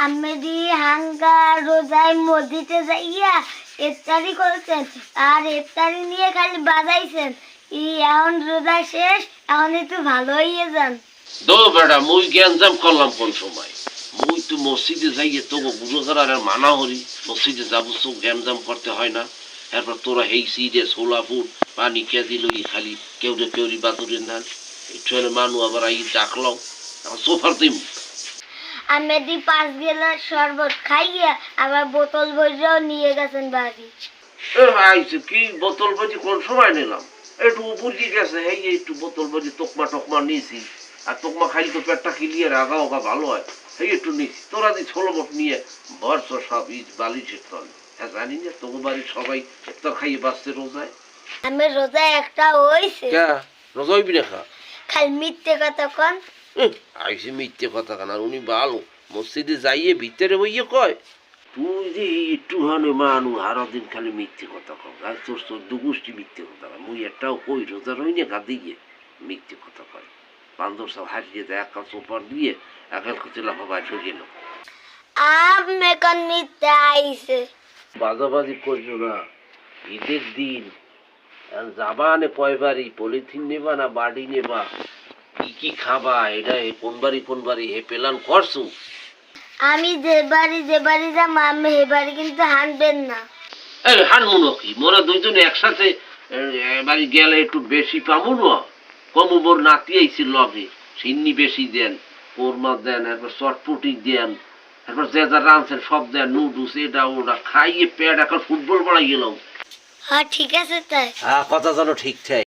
আমি দি হাঙ্গা রোজায় মসজিদে যাইয়া ইফতারি করেছেন আর ইফতারি নিয়ে খালি বাজাইছেন এখন রোজা শেষ এখন একটু ভালো হইয়ে যান। দো বেটা মুই জ্ঞানজাম করলাম কোন সময় মুই তো মসজিদে যাইয়ে তো বুড়োকার আর মানা হরি মসজিদে যাবো তো জ্ঞানজাম করতে হয় না। এরপর তোরা হেইসি রে সোলাপুর পানি কে দিল খালি কেউ রে কেউরি বাতুরের ধান একটু মানু আবার আই ডাকলাও এখন সোফার দিম। আমি দি 5 গেলার শরবত খাইয়া আবার বোতল ভরেও নিয়ে গেছেন বাড়ি। আইছে কি বোতল বাজি কোন সময় নিলাম একটু বুঝি গেছে এই একটু বোতল বাজি তোকমা টকমা নিয়েছি আর তোকমা খাই তো পেটটা ক্লিয়ার আগা ওগা ভালো হয় এই একটু নিয়েছি তোরা দি ছোলমট নিয়ে বর্ষ সব ইট বালিশের তল। হ্যাঁ জানি না তোমার বাড়ির সবাই একটা খাইয়ে বাঁচতে রোজায়। আমি রোজা একটা হইছে রোজা হইবি না খা খালি মিথ্যে কথা কন। আইসে মিথ্যে কথা কেন আর উনি ভালো মসজিদে যাইয়ে ভিতরে বইয়ে কয় তুই যে একটুখানি মানু হারা দিন খালি মিথ্যে কথা কম আর তোর তোর দুগুষ্টি মিথ্যে কথা কয় মুই একটাও কই রোজা রই না কাঁদি গিয়ে মিথ্যে কথা কয় বান্ধব সব হারিয়ে দেয় একা চোপার দিয়ে একাল কিছু লাফা সরিয়ে নাও আমি কোন মিথ্যে আইছে বাজাবাজি করছো না ঈদের দিন যাবা নে কয়বারই পলিথিন নেবা না বাড়ি নেবা কি কি খাবা এটা কোন বাড়ি হে প্ল্যান করছো? আমি যে বাড়ি যাম আমি হে বাড়ি কিন্তু হানবেন না। এই হানমুনো কি মোরা দুইজনে একসাথে বাড়ি গেলে একটু বেশি পামু না কমু মোর নাতি আইছি লগে সিন্নি বেশি দেন কোরমা দেন এরপর চটপটি দেন এরপর যে যা রাঁধছেন সব দেন নুডলস এটা ওটা খাইয়ে পেট এখন ফুটবল বাড়াই গেলাম। হ্যাঁ ঠিক আছে তাই হ্যাঁ কথা যেন ঠিক থাকে।